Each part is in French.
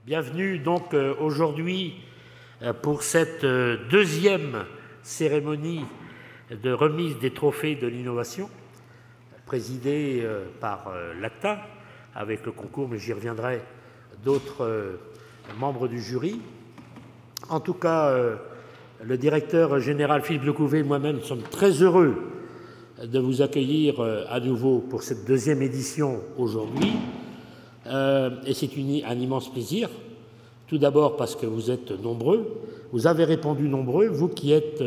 Bienvenue donc aujourd'hui pour cette deuxième cérémonie de remise des trophées de l'innovation, présidée par l'ACTA, avec le concours, mais j'y reviendrai, d'autres membres du jury. En tout cas, le directeur général Philippe Lecouvé et moi-même sommes très heureux de vous accueillir à nouveau pour cette deuxième édition aujourd'hui. Et c'est un immense plaisir, tout d'abord parce que vous êtes nombreux, vous avez répondu nombreux, vous qui êtes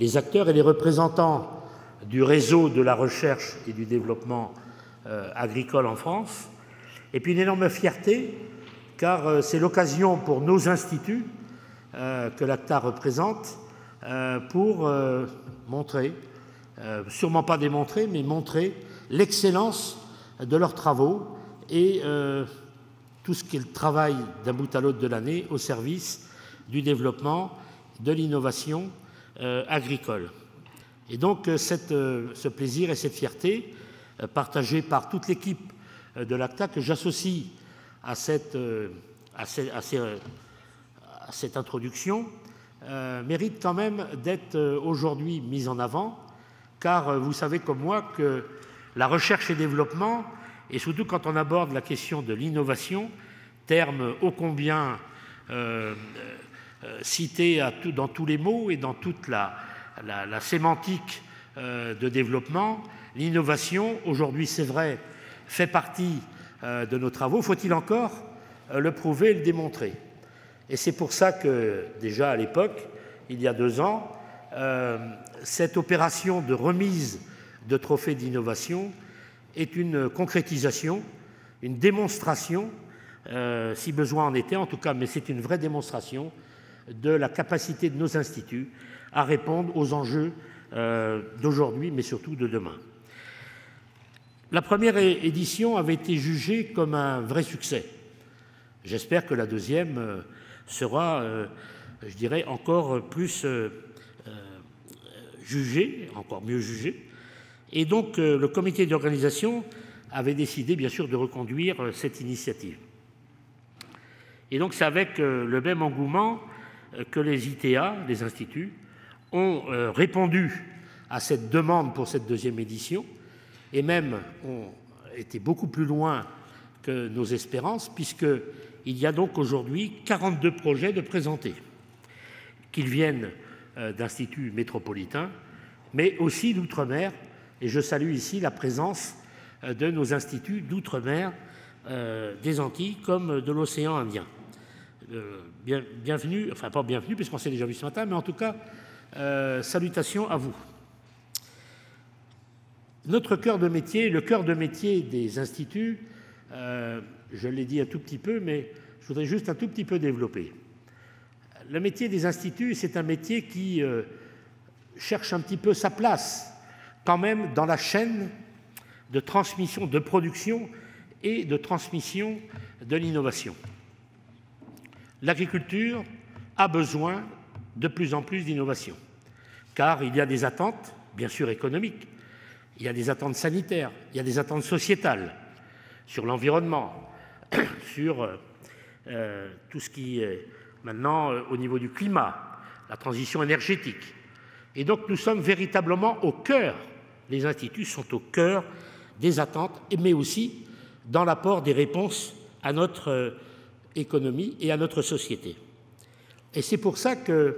les acteurs et les représentants du réseau de la recherche et du développement agricole en France, et puis une énorme fierté, car c'est l'occasion pour nos instituts que l'ACTA représente pour montrer, sûrement pas démontrer, mais montrer l'excellence de leurs travaux et tout ce qui est le travail d'un bout à l'autre de l'année au service du développement, de l'innovation agricole. Et donc ce plaisir et cette fierté partagée par toute l'équipe de l'ACTA que j'associe à cette introduction mérite quand même d'être aujourd'hui mise en avant, car vous savez comme moi que la recherche et développement, et surtout quand on aborde la question de l'innovation, terme ô combien cité dans tous les mots et dans toute la sémantique de développement, l'innovation, aujourd'hui c'est vrai, fait partie de nos travaux. Faut-il encore le prouver et le démontrer? Et c'est pour ça que, déjà à l'époque, il y a 2 ans, cette opération de remise de trophées d'innovation est une concrétisation, une démonstration, si besoin en était en tout cas, mais c'est une vraie démonstration de la capacité de nos instituts à répondre aux enjeux d'aujourd'hui, mais surtout de demain. La première édition avait été jugée comme un vrai succès. J'espère que la deuxième sera, je dirais, encore plus jugée, encore mieux jugée. Et donc, le comité d'organisation avait décidé, bien sûr, de reconduire cette initiative. Et donc, c'est avec le même engouement que les ITA, les instituts, ont répondu à cette demande pour cette deuxième édition, et même ont été beaucoup plus loin que nos espérances, puisqu'il y a donc aujourd'hui 42 projets de présentés, qu'ils viennent d'instituts métropolitains, mais aussi d'outre-mer. Et je salue ici la présence de nos instituts d'outre-mer, des Antilles comme de l'océan Indien. Bienvenue, enfin pas bienvenue puisqu'on s'est déjà vu ce matin, mais en tout cas, salutations à vous. Notre cœur de métier, le cœur de métier des instituts, je l'ai dit un tout petit peu, mais je voudrais juste un tout petit peu développer. Le métier des instituts, c'est un métier qui cherche un petit peu sa place quand même dans la chaîne de transmission, de production et de transmission de l'innovation. L'agriculture a besoin de plus en plus d'innovation, car il y a des attentes, bien sûr économiques, il y a des attentes sanitaires, il y a des attentes sociétales sur l'environnement, sur tout ce qui est maintenant au niveau du climat, la transition énergétique. Et donc nous sommes véritablement au cœur, les instituts sont au cœur des attentes, mais aussi dans l'apport des réponses à notre économie et à notre société. Et c'est pour ça que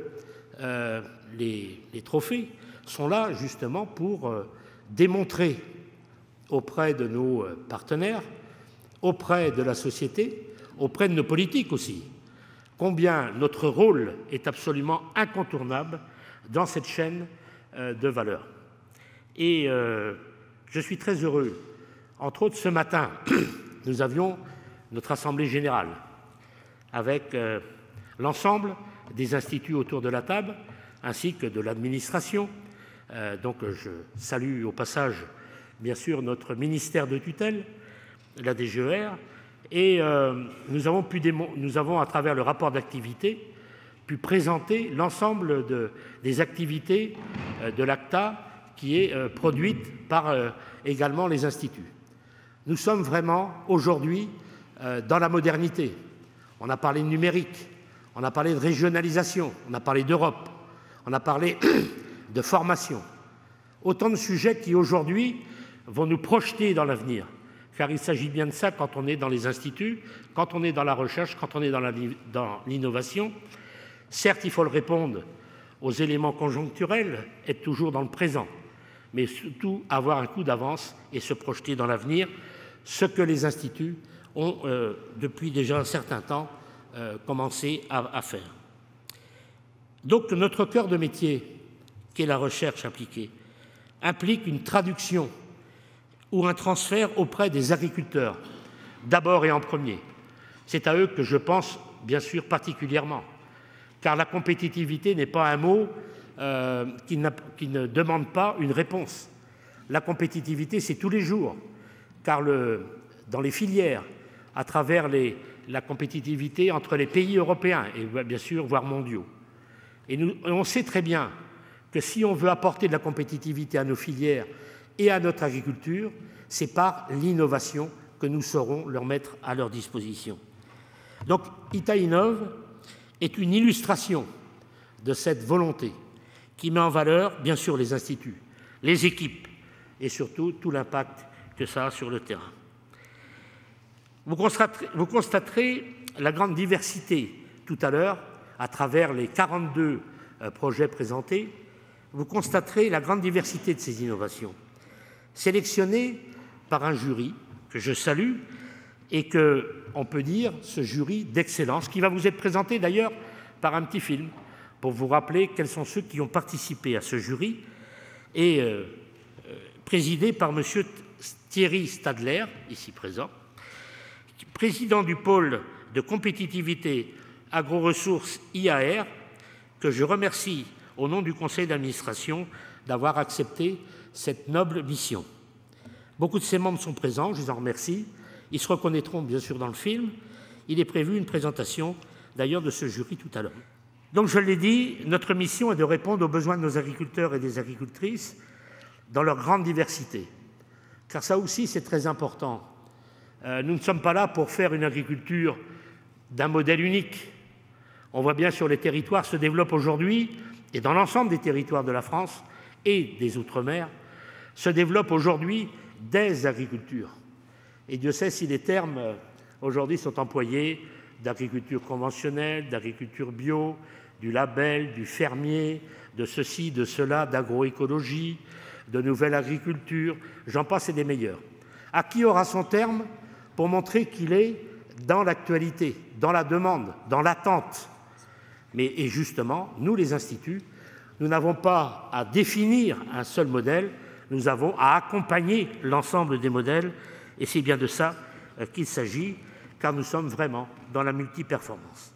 les trophées sont là justement pour démontrer auprès de nos partenaires, auprès de la société, auprès de nos politiques aussi, combien notre rôle est absolument incontournable dans cette chaîne de valeur. Et je suis très heureux. Entre autres, ce matin, nous avions notre Assemblée générale avec l'ensemble des instituts autour de la table, ainsi que de l'administration. Donc je salue au passage, bien sûr, notre ministère de tutelle, la DGER, et nous avons, à travers le rapport d'activité, pu présenter l'ensemble des activités de l'ACTA qui est produite par également les instituts. Nous sommes vraiment aujourd'hui dans la modernité. On a parlé de numérique, on a parlé de régionalisation, on a parlé d'Europe, on a parlé de formation. Autant de sujets qui, aujourd'hui, vont nous projeter dans l'avenir. Car il s'agit bien de ça quand on est dans les instituts, quand on est dans la recherche, quand on est dans l'innovation. Certes, il faut le répondre aux éléments conjoncturels, être toujours dans le présent, mais surtout avoir un coup d'avance et se projeter dans l'avenir, ce que les instituts ont, depuis déjà un certain temps, commencé à faire. Donc notre cœur de métier, qui est la recherche appliquée, implique une traduction ou un transfert auprès des agriculteurs, d'abord et en premier. C'est à eux que je pense, bien sûr, particulièrement, car la compétitivité n'est pas un mot qui ne demande pas une réponse. La compétitivité, c'est tous les jours, car dans les filières, à travers la compétitivité entre les pays européens et bien sûr, voire mondiaux. Et on sait très bien que si on veut apporter de la compétitivité à nos filières et à notre agriculture, c'est par l'innovation que nous saurons leur mettre à leur disposition. Donc, ITA-Innov est une illustration de cette volonté qui met en valeur, bien sûr, les instituts, les équipes et surtout tout l'impact que ça a sur le terrain. Vous constaterez la grande diversité tout à l'heure à travers les 42 projets présentés. Vous constaterez la grande diversité de ces innovations, sélectionnées par un jury que je salue et que, on peut dire, ce jury d'excellence, qui va vous être présenté d'ailleurs par un petit film pour vous rappeler quels sont ceux qui ont participé à ce jury, et présidé par M. Thierry Stadler, ici présent, président du pôle de compétitivité agro-ressources IAR, que je remercie au nom du conseil d'administration d'avoir accepté cette noble mission. Beaucoup de ses membres sont présents, je les en remercie. Ils se reconnaîtront bien sûr dans le film. Il est prévu une présentation d'ailleurs de ce jury tout à l'heure. Donc je l'ai dit, notre mission est de répondre aux besoins de nos agriculteurs et des agricultrices dans leur grande diversité. Car ça aussi c'est très important. Nous ne sommes pas là pour faire une agriculture d'un modèle unique. On voit bien sur les territoires se développent aujourd'hui, et dans l'ensemble des territoires de la France et des Outre-mer, se développent aujourd'hui des agricultures. Et Dieu sait si les termes aujourd'hui sont employés d'agriculture conventionnelle, d'agriculture bio, du label, du fermier, de ceci, de cela, d'agroécologie, de nouvelle agriculture, j'en passe et des meilleurs. À qui aura son terme pour montrer qu'il est dans l'actualité, dans la demande, dans l'attente. Et justement, nous les instituts, nous n'avons pas à définir un seul modèle, nous avons à accompagner l'ensemble des modèles, et c'est bien de ça qu'il s'agit, car nous sommes vraiment dans la multiperformance.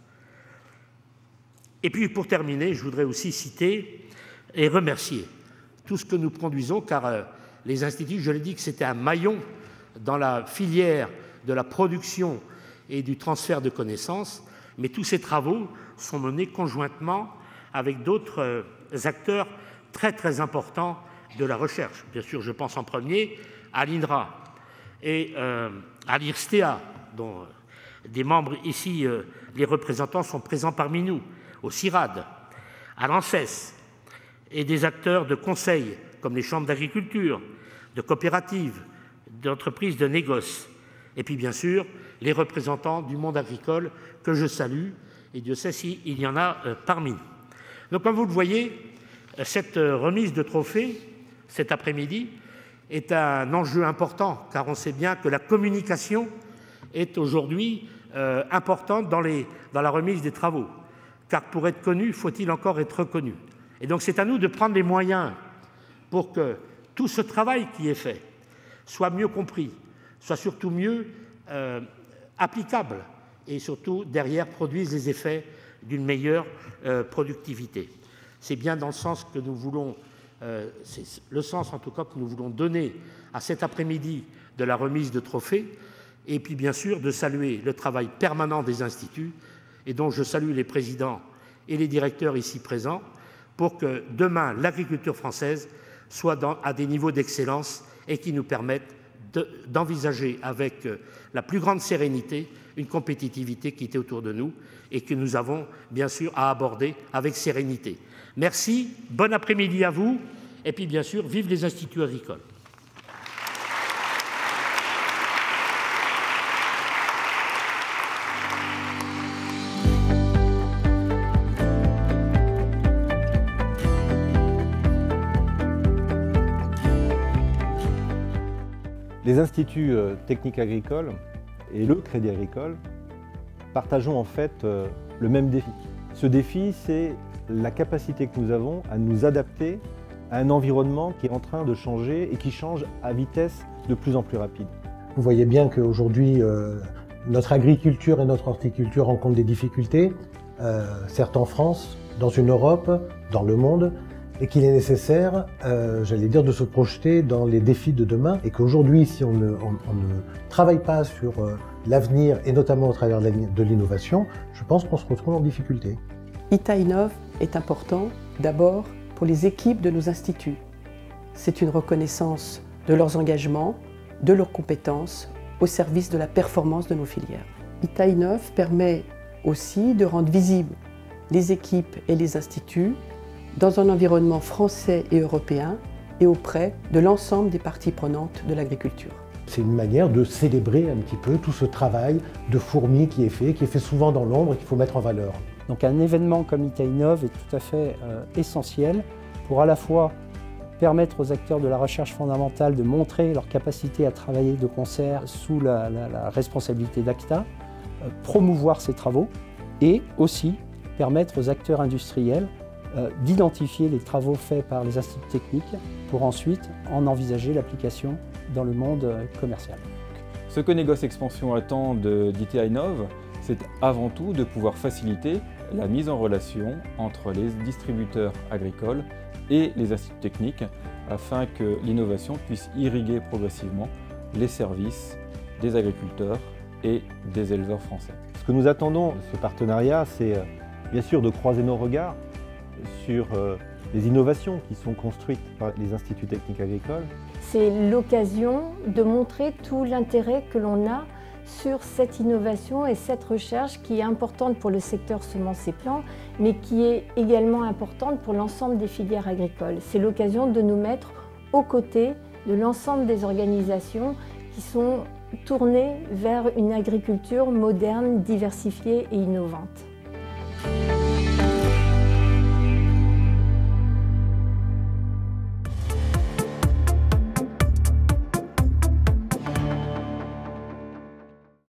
Et puis pour terminer, je voudrais aussi citer et remercier tout ce que nous produisons, car les instituts, je l'ai dit que c'était un maillon dans la filière de la production et du transfert de connaissances, mais tous ces travaux sont menés conjointement avec d'autres acteurs très très importants de la recherche. Bien sûr, je pense en premier à l'INRA et à l'IRSTEA, dont des membres ici, les représentants sont présents parmi nous, au CIRAD, à l'ANSES, et des acteurs de conseil comme les chambres d'agriculture, de coopératives, d'entreprises de négoce, et puis bien sûr les représentants du monde agricole que je salue, et Dieu sait s'il y en a parmi nous. Donc comme vous le voyez, cette remise de trophées cet après-midi est un enjeu important, car on sait bien que la communication est aujourd'hui importante dans la remise des travaux, car pour être connu, faut-il encore être reconnu. Et donc c'est à nous de prendre les moyens pour que tout ce travail qui est fait soit mieux compris, soit surtout mieux applicable et surtout derrière produise les effets d'une meilleure productivité. C'est bien dans le sens que nous voulons, c'est le sens en tout cas que nous voulons donner à cet après-midi de la remise de trophées, et puis bien sûr de saluer le travail permanent des instituts, et dont je salue les présidents et les directeurs ici présents, pour que demain l'agriculture française soit à des niveaux d'excellence et qui nous permettent d'envisager avec la plus grande sérénité une compétitivité qui était autour de nous et que nous avons bien sûr à aborder avec sérénité. Merci, bon après-midi à vous, et puis bien sûr, vive les instituts agricoles. Les instituts techniques agricoles et le Crédit Agricole partageons en fait le même défi. Ce défi, c'est la capacité que nous avons à nous adapter à un environnement qui est en train de changer et qui change à vitesse de plus en plus rapide. Vous voyez bien qu'aujourd'hui, notre agriculture et notre horticulture rencontrent des difficultés, certes en France, dans une Europe, dans le monde, et qu'il est nécessaire, j'allais dire, de se projeter dans les défis de demain, et qu'aujourd'hui, si on ne travaille pas sur l'avenir, et notamment au travers de l'innovation, je pense qu'on se retrouve en difficulté. ITA Innov est important, d'abord, pour les équipes de nos instituts. C'est une reconnaissance de leurs engagements, de leurs compétences, au service de la performance de nos filières. ITA Innov permet aussi de rendre visibles les équipes et les instituts dans un environnement français et européen et auprès de l'ensemble des parties prenantes de l'agriculture. C'est une manière de célébrer un petit peu tout ce travail de fourmi qui est fait souvent dans l'ombre et qu'il faut mettre en valeur. Donc un événement comme ITA Innov est tout à fait essentiel pour à la fois permettre aux acteurs de la recherche fondamentale de montrer leur capacité à travailler de concert sous la responsabilité d'ACTA, promouvoir ces travaux et aussi permettre aux acteurs industriels d'identifier les travaux faits par les instituts techniques pour ensuite en envisager l'application dans le monde commercial. Ce que Négoce Expansion attend d'ITA Innov, c'est avant tout de pouvoir faciliter la mise en relation entre les distributeurs agricoles et les instituts techniques afin que l'innovation puisse irriguer progressivement les services des agriculteurs et des éleveurs français. Ce que nous attendons de ce partenariat, c'est bien sûr de croiser nos regards sur les innovations qui sont construites par les instituts techniques agricoles. C'est l'occasion de montrer tout l'intérêt que l'on a sur cette innovation et cette recherche qui est importante pour le secteur semences et plants, mais qui est également importante pour l'ensemble des filières agricoles. C'est l'occasion de nous mettre aux côtés de l'ensemble des organisations qui sont tournées vers une agriculture moderne, diversifiée et innovante.